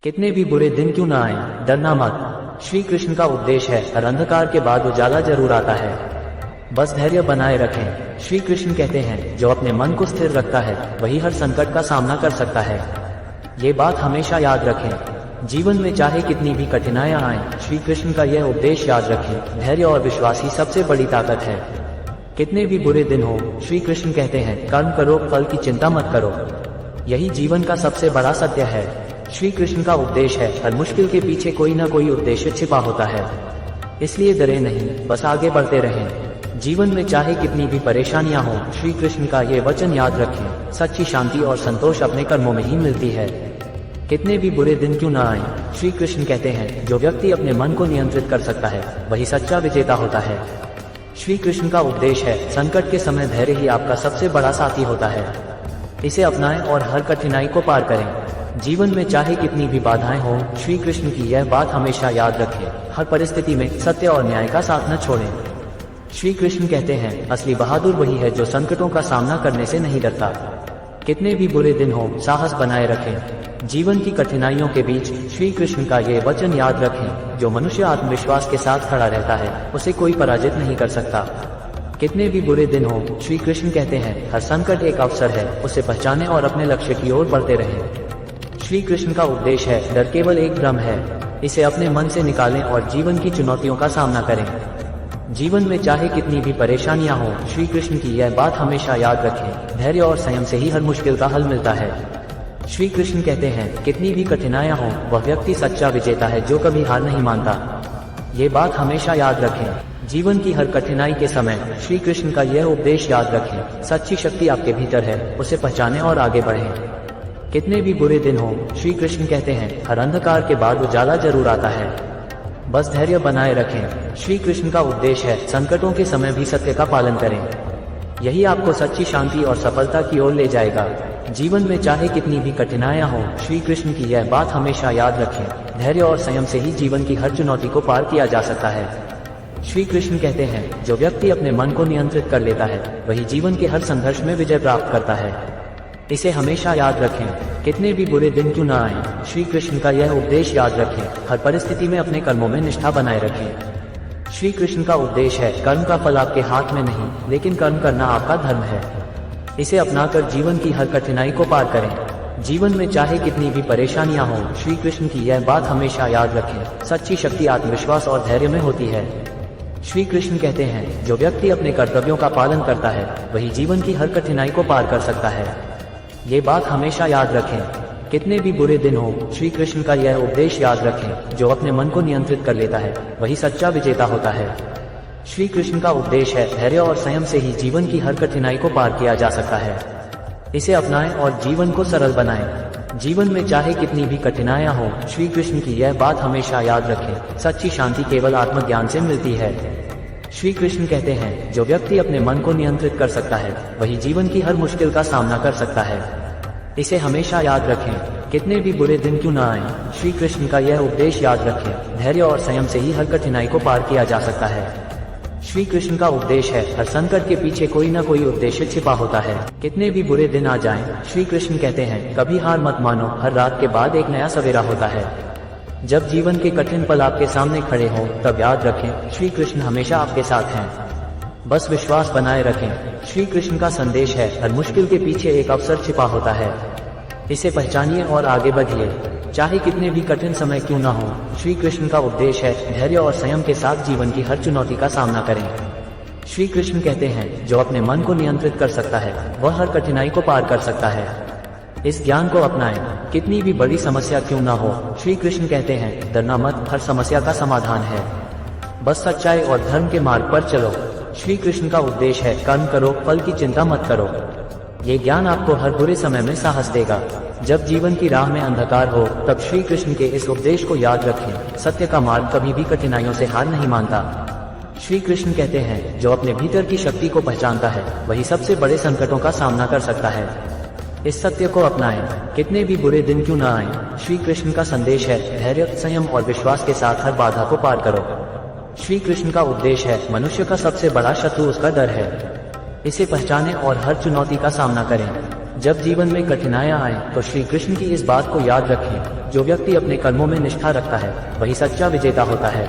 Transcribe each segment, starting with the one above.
कितने भी बुरे दिन क्यों ना आए, डरना मत। श्री कृष्ण का उपदेश है, हर अंधकार के बाद उजाला जरूर आता है, बस धैर्य बनाए रखें। श्री कृष्ण कहते हैं, जो अपने मन को स्थिर रखता है वही हर संकट का सामना कर सकता है। ये बात हमेशा याद रखें। जीवन में चाहे कितनी भी कठिनाइयां आएं, श्री कृष्ण का यह उपदेश याद रखें, धैर्य और विश्वास ही सबसे बड़ी ताकत है। कितने भी बुरे दिन हो, श्री कृष्ण कहते हैं, कर्म करो, फल की चिंता मत करो। यही जीवन का सबसे बड़ा सत्य है। श्री कृष्ण का उपदेश है, हर मुश्किल के पीछे कोई ना कोई उद्देश्य छिपा होता है, इसलिए डरे नहीं, बस आगे बढ़ते रहें। जीवन में चाहे कितनी भी परेशानियां हों, श्री कृष्ण का ये वचन याद रखें, सच्ची शांति और संतोष अपने कर्मों में ही मिलती है। कितने भी बुरे दिन क्यों ना आए, श्री कृष्ण कहते हैं, जो व्यक्ति अपने मन को नियंत्रित कर सकता है वही सच्चा विजेता होता है। श्री कृष्ण का उपदेश है, संकट के समय धैर्य ही आपका सबसे बड़ा साथी होता है। इसे अपनाएं और हर कठिनाई को पार करें। जीवन में चाहे कितनी भी बाधाएं हों, श्री कृष्ण की यह बात हमेशा याद रखें, हर परिस्थिति में सत्य और न्याय का साथ न छोड़ें। श्री कृष्ण कहते हैं, असली बहादुर वही है जो संकटों का सामना करने से नहीं डरता। कितने भी बुरे दिन हों, साहस बनाए रखें। जीवन की कठिनाइयों के बीच श्री कृष्ण का ये वचन याद रखें, जो मनुष्य आत्मविश्वास के साथ खड़ा रहता है उसे कोई पराजित नहीं कर सकता। कितने भी बुरे दिन हों, श्री कृष्ण कहते हैं, हर संकट एक अवसर है, उसे पहचानें और अपने लक्ष्य की ओर बढ़ते रहें। श्री कृष्ण का उपदेश है, डर केवल एक भ्रम है, इसे अपने मन से निकालें और जीवन की चुनौतियों का सामना करें। जीवन में चाहे कितनी भी परेशानियां हों, श्री कृष्ण की यह बात हमेशा याद रखें, धैर्य और संयम से ही हर मुश्किल का हल मिलता है। श्री कृष्ण कहते हैं, कितनी भी कठिनाइयां हों, वह व्यक्ति सच्चा विजेता है जो कभी हार नहीं मानता। ये बात हमेशा याद रखें। जीवन की हर कठिनाई के समय श्री कृष्ण का यह उपदेश याद रखें, सच्ची शक्ति आपके भीतर है, उसे पहचानें और आगे बढ़ें। कितने भी बुरे दिन हों, श्री कृष्ण कहते हैं, हर अंधकार के बाद उजाला जरूर आता है, बस धैर्य बनाए रखें। श्री कृष्ण का उपदेश है, संकटों के समय भी सत्य का पालन करें, यही आपको सच्ची शांति और सफलता की ओर ले जाएगा। जीवन में चाहे कितनी भी कठिनाइयां हों, श्री कृष्ण की यह बात हमेशा याद रखें, धैर्य और संयम से ही जीवन की हर चुनौती को पार किया जा सकता है। श्री कृष्ण कहते हैं, जो व्यक्ति अपने मन को नियंत्रित कर लेता है वही जीवन के हर संघर्ष में विजय प्राप्त करता है। इसे हमेशा याद रखें। कितने भी बुरे दिन क्यों ना आए, श्री कृष्ण का यह उपदेश याद रखें, हर परिस्थिति में अपने कर्मों में निष्ठा बनाए रखें। श्री कृष्ण का उपदेश है, कर्म का फल आपके हाथ में नहीं, लेकिन कर्म करना आपका धर्म है। इसे अपनाकर जीवन की हर कठिनाई को पार करें। जीवन में चाहे कितनी भी परेशानियां हों, श्री कृष्ण की यह बात हमेशा याद रखें, सच्ची शक्ति आत्मविश्वास और धैर्य में होती है। श्री कृष्ण कहते हैं, जो व्यक्ति अपने कर्तव्यों का पालन करता है वही जीवन की हर कठिनाई को पार कर सकता है। ये बात हमेशा याद रखें। कितने भी बुरे दिन हो, श्री कृष्ण का यह उपदेश याद रखें, जो अपने मन को नियंत्रित कर लेता है वही सच्चा विजेता होता है। श्री कृष्ण का उपदेश है, धैर्य और संयम से ही जीवन की हर कठिनाई को पार किया जा सकता है। इसे अपनाएं और जीवन को सरल बनाएं। जीवन में चाहे कितनी भी कठिनाइयां हों, श्री कृष्ण की यह बात हमेशा याद रखें, सच्ची शांति केवल आत्मज्ञान से मिलती है। श्री कृष्ण कहते हैं, जो व्यक्ति अपने मन को नियंत्रित कर सकता है वही जीवन की हर मुश्किल का सामना कर सकता है। इसे हमेशा याद रखें। कितने भी बुरे दिन क्यों ना आए, श्री कृष्ण का यह उपदेश याद रखें, धैर्य और संयम से ही हर कठिनाई को पार किया जा सकता है। श्री कृष्ण का उपदेश है, हर संकट के पीछे कोई ना कोई उद्देश्य छिपा होता है। कितने भी बुरे दिन आ जाएं, श्री कृष्ण कहते हैं, कभी हार मत मानो, हर रात के बाद एक नया सवेरा होता है। जब जीवन के कठिन पल आपके सामने खड़े हों, तब याद रखें, श्री कृष्ण हमेशा आपके साथ हैं, बस विश्वास बनाए रखें। श्री कृष्ण का संदेश है, हर मुश्किल के पीछे एक अवसर छिपा होता है, इसे पहचानिए और आगे बढ़िए। चाहे कितने भी कठिन समय क्यों ना हो, श्री कृष्ण का उपदेश है, धैर्य और संयम के साथ जीवन की हर चुनौती का सामना करें। श्री कृष्ण कहते हैं, जो अपने मन को नियंत्रित कर सकता है वह हर कठिनाई को पार कर सकता है। इस ज्ञान को अपनाएं। कितनी भी बड़ी समस्या क्यों ना हो, श्री कृष्ण कहते हैं, डरना मत, हर समस्या का समाधान है, बस सच्चाई और धर्म के मार्ग पर चलो। श्री कृष्ण का उपदेश है, कर्म करो, फल की चिंता मत करो। ये ज्ञान आपको हर बुरे समय में साहस देगा। जब जीवन की राह में अंधकार हो, तब श्री कृष्ण के इस उपदेश को याद रखें, सत्य का मार्ग कभी भी कठिनाइयों से हार नहीं मानता। श्री कृष्ण कहते हैं, जो अपने भीतर की शक्ति को पहचानता है वही सबसे बड़े संकटों का सामना कर सकता है। इस सत्य को अपनाएं। कितने भी बुरे दिन क्यों ना आए, श्री कृष्ण का संदेश है, धैर्य, संयम और विश्वास के साथ हर बाधा को पार करो। श्री कृष्ण का उपदेश है, मनुष्य का सबसे बड़ा शत्रु उसका डर है, इसे पहचानें और हर चुनौती का सामना करें। जब जीवन में कठिनाइयां आए तो श्री कृष्ण की इस बात को याद रखें, जो व्यक्ति अपने कर्मों में निष्ठा रखता है वही सच्चा विजेता होता है।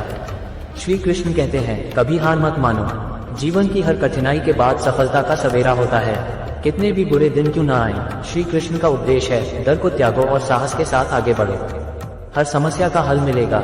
श्री कृष्ण कहते हैं, कभी हार मत मानो। जीवन की हर कठिनाई के बाद सफलता का सवेरा होता है। कितने भी बुरे दिन क्यों ना आए, श्री कृष्ण का उपदेश है, डर को त्यागो और साहस के साथ आगे बढ़ो। हर समस्या का हल मिलेगा।